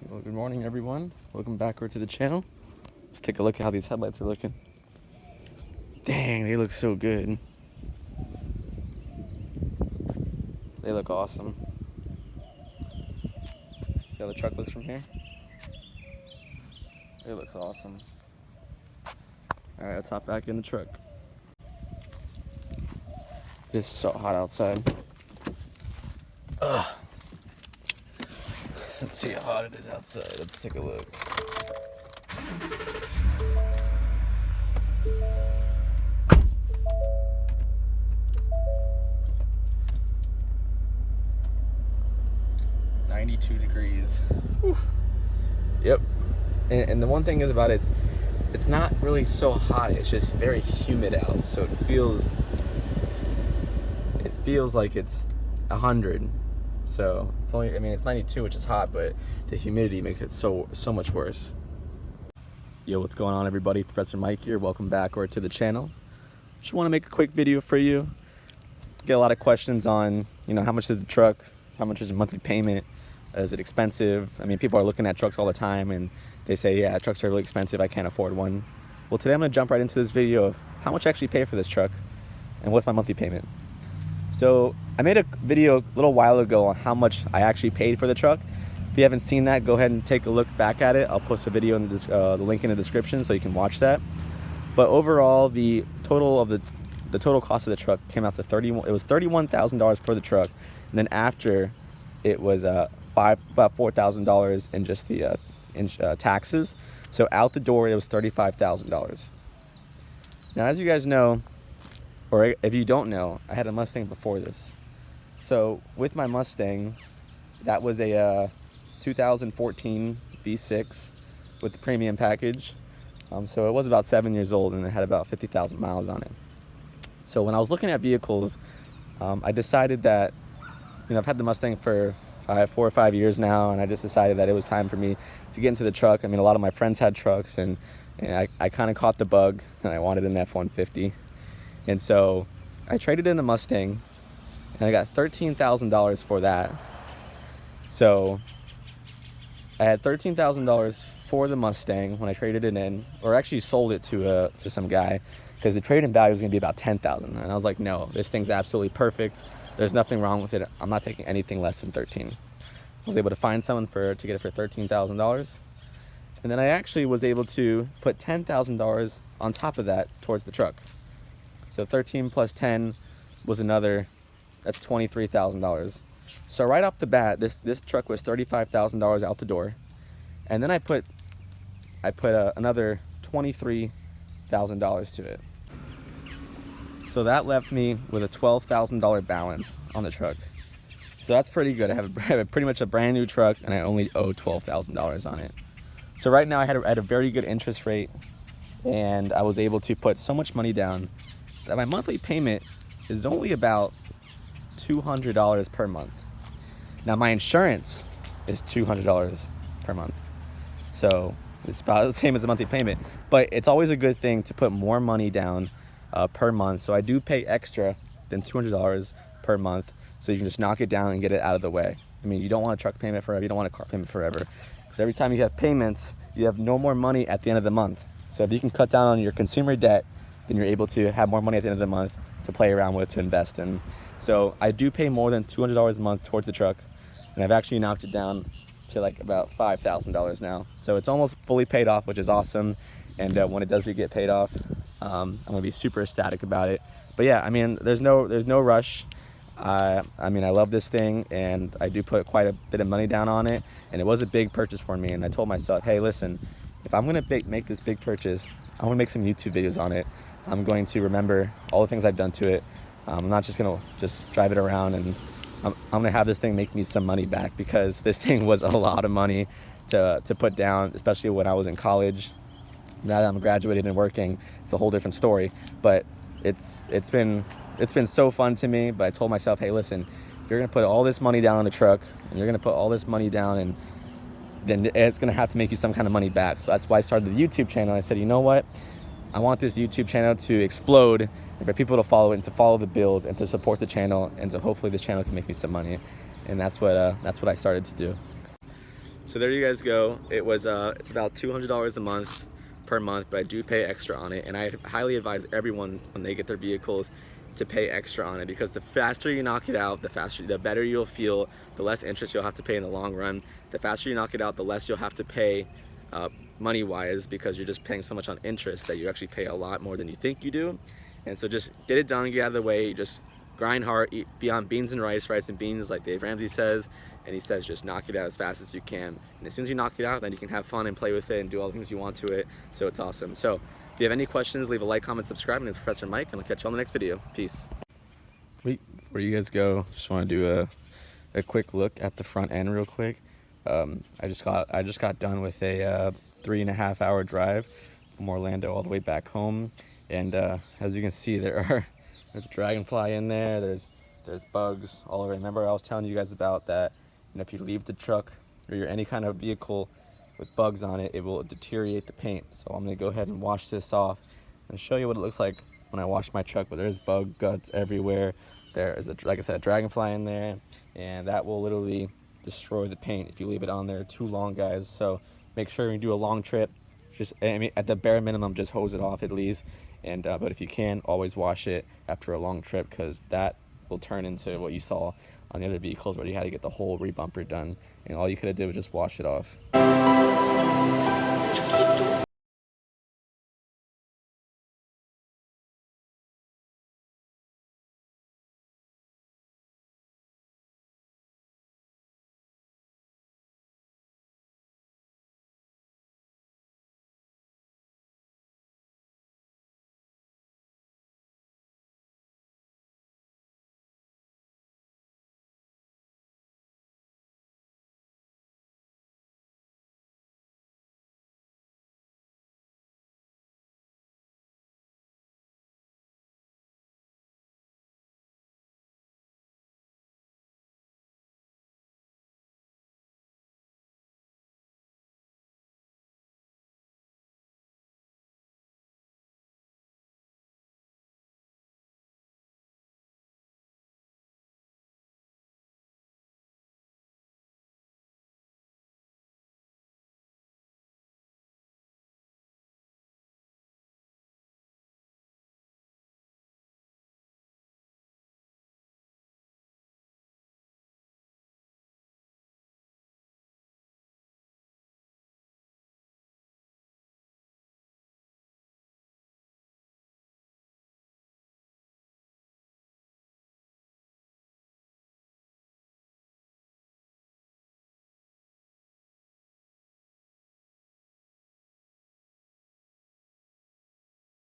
Well, good morning, everyone. Welcome back to the channel. Let's take a look at how these headlights are looking. Dang, they look so good. They look awesome. See how the truck looks from here? It looks awesome. All right, let's hop back in the truck. It's so hot outside. Ugh. Let's see how hot it is outside. Let's take a look. $92. Whew. Yep. And the one thing is about it, it's not really so hot. It's just very humid out, so it feels like it's 100. So it's only, I mean, it's 92, which is hot, but the humidity makes it so much worse. Yo, what's going on, everybody? Professor Mike here. Welcome back to the channel. Just want to make a quick video for you. Get a lot of questions on, how much is the truck? How much is the monthly payment? Is it expensive? I mean, people are looking at trucks all the time and they say, yeah, trucks are really expensive. I can't afford one. Well, today I'm going to jump right into this video of how much I actually pay for this truck and what's my monthly payment. So I made a video a little while ago on how much I actually paid for the truck. If you haven't seen that, go ahead and take a look back at it. I'll post a video in the link in the description so you can watch that. But overall, the total cost of the truck came out to $31,000 for the truck, and then after it was about $4,000 in just the taxes. So out the door it was $35,000. Now, as you guys know, or if you don't know, I had a Mustang before this. So with my Mustang, that was a 2014 V6 with the premium package. So it was about 7 years old and it had about 50,000 miles on it. So when I was looking at vehicles, I decided that, I've had the Mustang for 4 or 5 years now, and I just decided that it was time for me to get into the truck. I mean, a lot of my friends had trucks, and I kind of caught the bug, and I wanted an F-150. And so I traded in the Mustang, and I got $13,000 for that. So I had $13,000 for the Mustang when I traded it in, or actually sold it to some guy, because the trade-in value was going to be about $10,000. And I was like, no, this thing's absolutely perfect. There's nothing wrong with it. I'm not taking anything less than $13,000. I was able to find someone to get it for $13,000. And then I actually was able to put $10,000 on top of that towards the truck. So 13 plus 10 was that's $23,000. So right off the bat, this truck was $35,000 out the door. And then I put another $23,000 to it. So that left me with a $12,000 balance on the truck. So that's pretty good. I have pretty much a brand new truck, and I only owe $12,000 on it. So right now I had a very good interest rate, and I was able to put so much money down that my monthly payment is only about $200 per month. Now my insurance is $200 per month. So it's about the same as the monthly payment, but it's always a good thing to put more money down per month. So I do pay extra than $200 per month, so you can just knock it down and get it out of the way. I mean, you don't want a truck payment forever, you don't want a car payment forever, because every time you have payments, you have no more money at the end of the month. So if you can cut down on your consumer debt, then you're able to have more money at the end of the month to play around with, to invest in. So I do pay more than $200 a month towards the truck, and I've actually knocked it down to like about $5,000 now. So it's almost fully paid off, which is awesome. And when it does get paid off, I'm gonna be super ecstatic about it. But yeah, I mean, there's no rush. I mean, I love this thing, and I do put quite a bit of money down on it, and it was a big purchase for me. And I told myself, hey, listen, if I'm gonna make this big purchase, I want to make some YouTube videos on it. I'm going to remember all the things I've done to it. I'm not just gonna drive it around, and I'm gonna have this thing make me some money back, because this thing was a lot of money to put down, especially when I was in college. Now that I'm graduated and working, it's a whole different story. But it's been so fun to me. But I told myself, hey, listen, if you're gonna put all this money down on the truck, and you're gonna put all this money down, and then it's gonna have to make you some kind of money back. So that's why I started the YouTube channel. I said, you know what? I want this YouTube channel to explode, and for people to follow it, and to follow the build, and to support the channel, and so hopefully this channel can make me some money. And that's what I started to do. So there you guys go. It was it's about $200 a month per month, but I do pay extra on it, and I highly advise everyone when they get their vehicles to pay extra on it, because the faster you knock it out, the better you'll feel, the less interest you'll have to pay in the long run. The faster you knock it out, the less you'll have to pay money-wise, because you're just paying so much on interest that you actually pay a lot more than you think you do. And so just get it done, get out of the way, just grind hard, eat beyond beans and rice and beans, like Dave Ramsey says. And he says just knock it out as fast as you can. And as soon as you knock it out, then you can have fun and play with it and do all the things you want to it. So it's awesome. So if you have any questions, leave a like, comment, subscribe. My name is Professor Mike, and I'll catch you on the next video. Peace. Wait, before you guys go, just want to do a quick look at the front end real quick. I just got done with a 3.5 hour drive from Orlando all the way back home. And as you can see, there's a dragonfly in there. There's bugs all over. Remember I was telling you guys about that, if you leave the truck or you're any kind of vehicle with bugs on it, it will deteriorate the paint. So I'm gonna go ahead and wash this off and show you what it looks like when I wash my truck. But there's bug guts everywhere. There is like I said, a dragonfly in there, and that will literally destroy the paint if you leave it on there too long, guys. So make sure when you do a long trip, at the bare minimum, just hose it off at least. And but if you can, always wash it after a long trip, because that will turn into what you saw on the other vehicles where you had to get the whole rebumper done, and all you could have did was just wash it off.